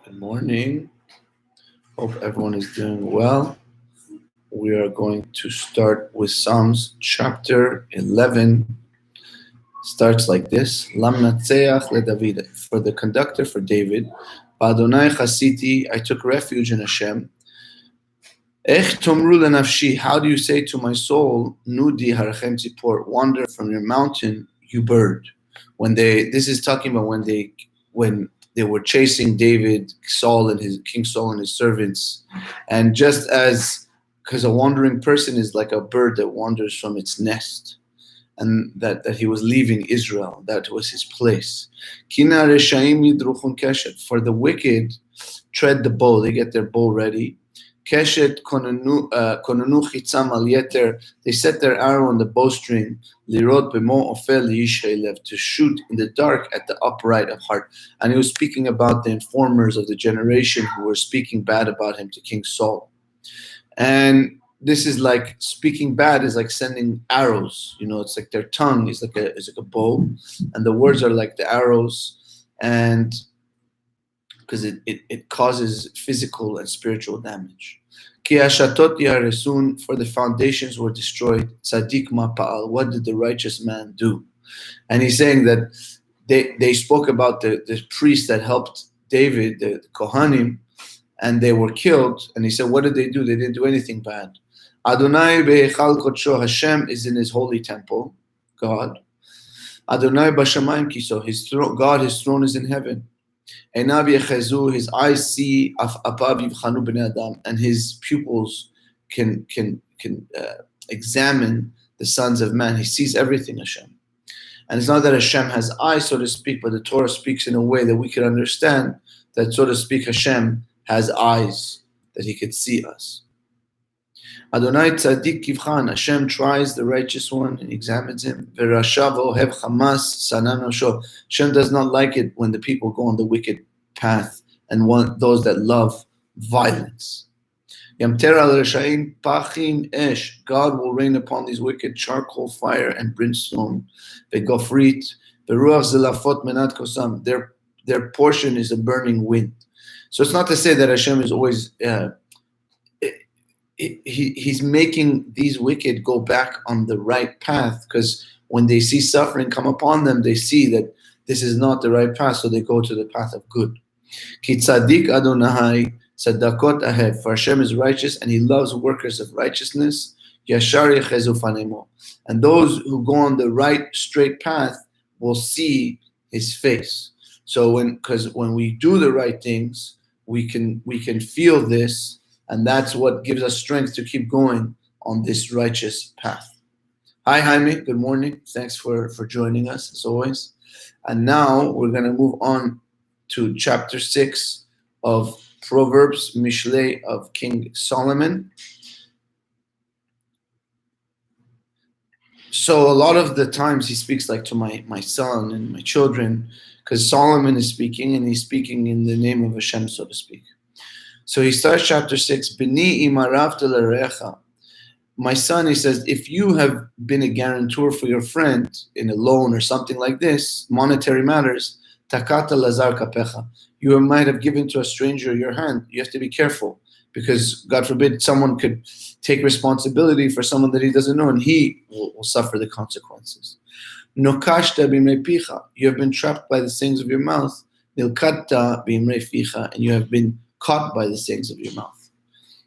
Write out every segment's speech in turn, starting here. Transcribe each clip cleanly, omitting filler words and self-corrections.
Good morning. Hope everyone is doing well. We are going to start with Psalms chapter 11. Starts like this: Lam natzeach leDavid, for the conductor for David. Ba'Adonai chasiti, I took refuge in Hashem. Ech tomru lenafshi, how do you say to my soul, Nudi harachem tzipor, wander from your mountain, you bird? This is talking about when they were chasing David, King Saul and his servants, and just as because a wandering person is like a bird that wanders from its nest, and that he was leaving Israel, that was his place. Kina reshaim yidruchun keshet, for the wicked tread the bow, they get their bow ready. Keshet konanu chitzam al yeter, they set their arrow on the bowstring. Lirot b'mo ofel yishaylev, to shoot in the dark at the upright of heart. And he was speaking about the informers of the generation who were speaking bad about him to King Saul. And this is like speaking bad is like sending arrows. It's like their tongue is like a bow, and the words are like the arrows, and because it causes physical and spiritual damage. Ki hashatot yaresun, for the foundations were destroyed. Tzadik ma'pa'al, what did the righteous man do? And he's saying that they spoke about the priests that helped David, the Kohanim, and they were killed. And he said, what did they do? They didn't do anything bad. Adonai be'echal kodsho, Hashem is in his holy temple, God. Adonai b'shamayim kiso, God, his throne is in heaven. Einav yechezu, his eyes see, apav yivchanu b'nei adam, and his pupils can examine the sons of man. He sees everything, Hashem. And it's not that Hashem has eyes, so to speak, but the Torah speaks in a way that we can understand that, so to speak, Hashem has eyes, that he could see us. Adonai tzaddik kivchan, Hashem tries the righteous one and examines him. V'rashav ohev chamas sanan osho, Hashem does not like it when the people go on the wicked path and want those that love violence. Yamter al reshaim pachim esh, God will rain upon these wicked charcoal fire and brimstone. Ve'gofrit ve'ruach zelafot menat kosam, their portion is a burning wind. So it's not to say that Hashem is always he's making these wicked go back on the right path, because when they see suffering come upon them, they see that this is not the right path, so they go to the path of good. Ki tzaddik Adonai tzedakot ahev, for Hashem is righteous and he loves workers of righteousness. Yashar yechezu fanemo, and those who go on the right straight path will see his face. So because when we do the right things, we can feel this, and that's what gives us strength to keep going on this righteous path. Hi, Jaime. Good morning. Thanks for joining us, as always. And now we're going to move on to chapter 6 of Proverbs, Mishlei of King Solomon. So a lot of the times he speaks like to my son and my children, because Solomon is speaking, and he's speaking in the name of Hashem, so to speak. So he starts chapter 6, B'ni imaravta l'recha. My son, he says, if you have been a guarantor for your friend in a loan or something like this, monetary matters, takata lazar kapecha, you might have given to a stranger your hand. You have to be careful, because God forbid someone could take responsibility for someone that he doesn't know, and he will suffer the consequences. Nokashta b'imrei picha, you have been trapped by the sayings of your mouth. Nilkatta b'imrei ficha, and you have been caught by the sayings of your mouth.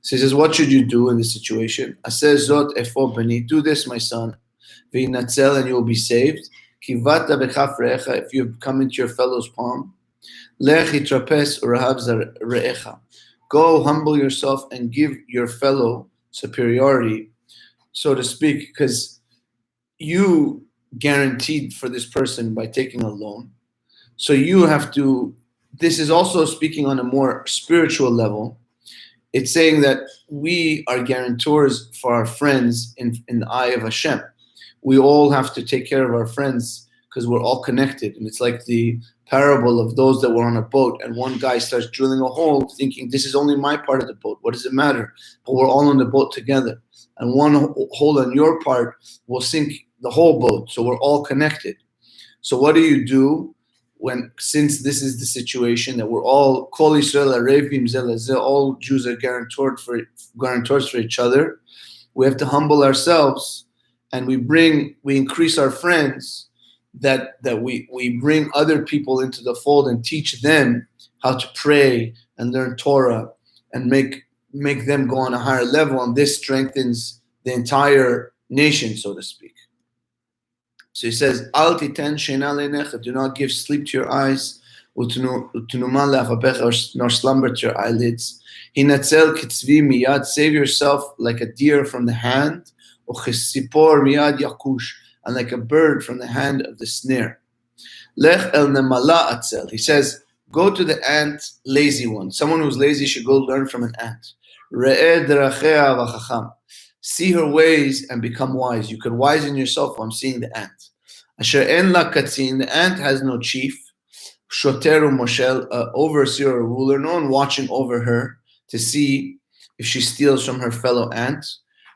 So he says, what should you do in this situation? Aseh zot efo bani, do this, my son. V'yinatzel, and you will be saved. Kivata b'chaf re'echa, if you have come into your fellow's palm. Lech hitrapes urahav re'echa, go humble yourself and give your fellow superiority, so to speak, because you guaranteed for this person by taking a loan. So you have to, this is also speaking on a more spiritual level. It's saying that we are guarantors for our friends in the eye of Hashem. We all have to take care of our friends because we're all connected. And it's like the parable of those that were on a boat, and one guy starts drilling a hole thinking, this is only my part of the boat. What does it matter? But we're all on the boat together. And one hole on your part will sink the whole boat. So we're all connected. So what do? since this is the situation that we're all Kol Yisrael Arevim Zel Lezel, all Jews are guarantors for each other. We have to humble ourselves, and we increase our friends, that we bring other people into the fold and teach them how to pray and learn Torah and make them go on a higher level, and this strengthens the entire nation, so to speak. So he says, Al titen sheina leinecha, do not give sleep to your eyes, u'tenuma le'achapecha, nor slumber to your eyelids. Hinatzel kitzvi miyad, save yourself like a deer from the hand, u'chisipor miyad yakush, and like a bird from the hand of the snare. Lech el nemala atzel, he says, go to the ant, lazy one. Someone who's lazy should go learn from an ant. Re'eh derachea v'chacham, see her ways and become wise. You could wisen yourself while seeing the ant. Asher en la katzin, the ant has no chief. Shoteru moshel, overseer or ruler, no one watching over her to see if she steals from her fellow ant.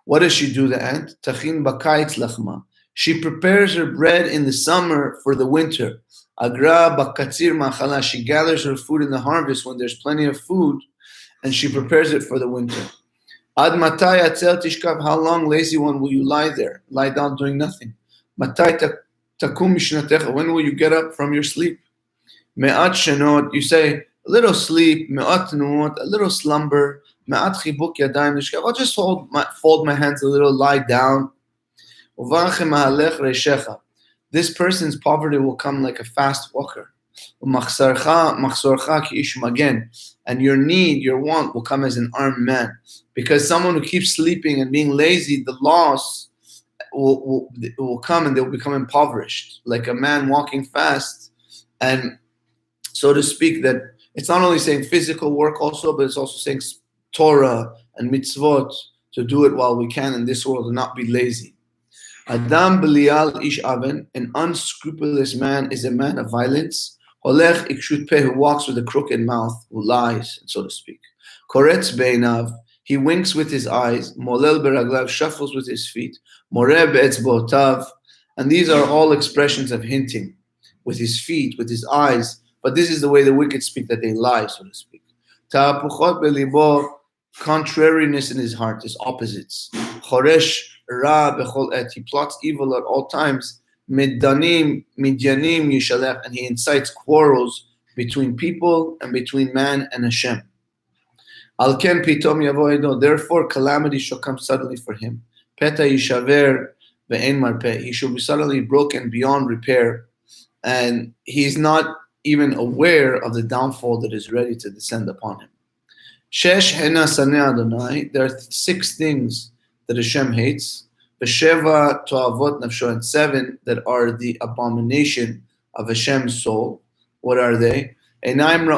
What does she do, the ant? Tachin bakayit lachma, she prepares her bread in the summer for the winter. Agra bakatzir machala, she gathers her food in the harvest when there's plenty of food, and she prepares it for the winter. Ad matai atzel tishkav, how long, lazy one, will you lie there, lie down doing nothing? Matai takum mishnatecha, when will you get up from your sleep? Me'at shenot, you say, a little sleep, me'at nuot, a little slumber, me'at chibuk yadayim tishkav, I'll just fold my hands a little, lie down. This person's poverty will come like a fast walker. And your need, your want will come as an armed man. Because someone who keeps sleeping and being lazy, the loss will come and they'll become impoverished. Like a man walking fast. And so to speak, that it's not only saying physical work also, but it's also saying Torah and mitzvot, to do it while we can in this world and not be lazy. Adam Belial Ish Aven, an unscrupulous man is a man of violence. Holech Ikshut Peh, who walks with a crooked mouth, who lies, so to speak. Koretz Beinav, he winks with his eyes. Molel Beraglav, shuffles with his feet. Moreh Be'etzbotav, and these are all expressions of hinting with his feet, with his eyes. But this is the way the wicked speak, that they lie, so to speak. Ta'apuchot Belibo, contrariness in his heart is opposites. Choresh Ra bechol et, he plots evil at all times. Midyanim yishalech, and he incites quarrels between people and between man and Hashem. Al ken pitom yavo edo, therefore calamity shall come suddenly for him. Peta yishaver ve'en marpeh, he shall be suddenly broken beyond repair, and he's not even aware of the downfall that is ready to descend upon him. Shesh hena saneh Adonai, there are 6 things that Hashem hates. B'sheva to'avot nafsho, and 7 that are the abomination of Hashem's soul. What are they? Einaim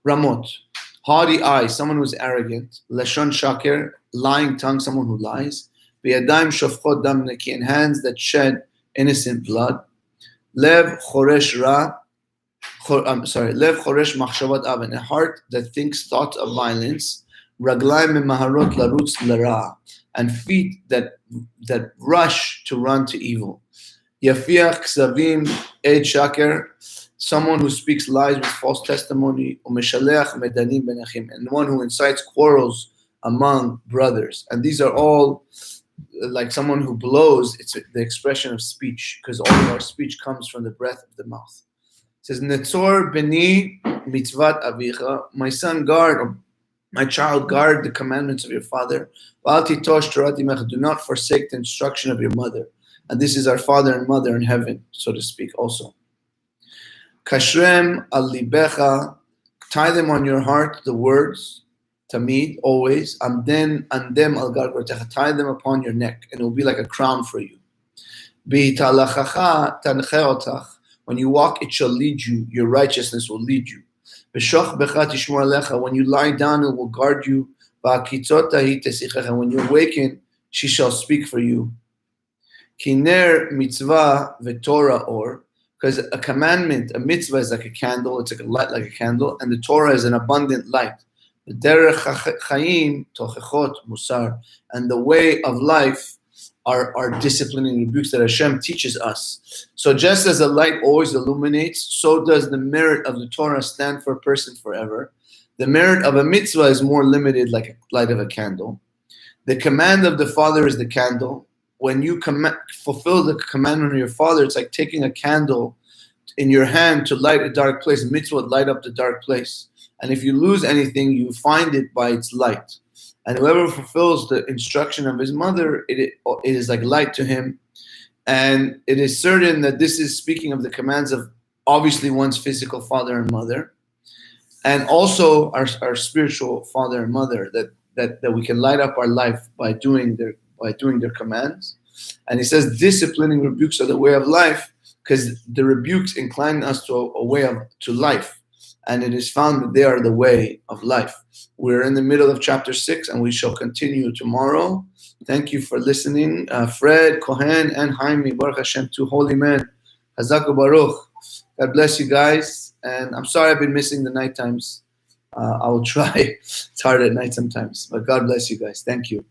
ramot, haughty eyes, someone who's arrogant. Lashon shaker, lying tongue, someone who lies. V'yadayim shofchot dam neki, and hands that shed innocent blood. Lev choresh machshavat aven, a heart that thinks thoughts of violence. Raglaim maharot larutz lara, and feet that rush to run to evil. Yafiach ksavim ed shaker, someone who speaks lies with false testimony. Umeshaleach medanim benachim, and one who incites quarrels among brothers. And these are all like someone who blows. It's the expression of speech, because all of our speech comes from the breath of the mouth. It says, Netzor beni mitzvat avicha, my son, guard, my child, guard the commandments of your father. Do not forsake the instruction of your mother. And this is our father and mother in heaven, so to speak, also. Kashrem al libecha, tie them on your heart, the words, tamid, always. Andem al gargotecha, tie them upon your neck, and it will be like a crown for you. B'talachacha tancheotach, when you walk, it shall lead you, your righteousness will lead you. When you lie down, it will guard you. And when you awaken, she shall speak for you. Kiner mitzvah v'torah or, because a commandment, a mitzvah is like a candle, it's like a light like a candle, and the Torah is an abundant light. Derech chayim tochechot musar, and the way of life are disciplining rebukes that Hashem teaches us. So just as a light always illuminates, so does the merit of the Torah stand for a person forever. The merit of a mitzvah is more limited, like a light of a candle. The command of the Father is the candle. When you fulfill the commandment of your Father, it's like taking a candle in your hand to light a dark place. Mitzvah would light up the dark place. And if you lose anything, you find it by its light. And whoever fulfills the instruction of his mother, it is like light to him. And it is certain that this is speaking of the commands of obviously one's physical father and mother, and also our spiritual father and mother, that we can light up our life by doing their commands. And he says disciplining rebukes are the way of life, because the rebukes incline us to a way to life. And it is found that they are the way of life. We're in the middle of chapter 6, and we shall continue tomorrow. Thank you for listening. Fred, Kohen, and Jaime, Baruch Hashem, two holy men. Hazak Baruch. God bless you guys. And I'm sorry I've been missing the night times. I will try. It's hard at night sometimes. But God bless you guys. Thank you.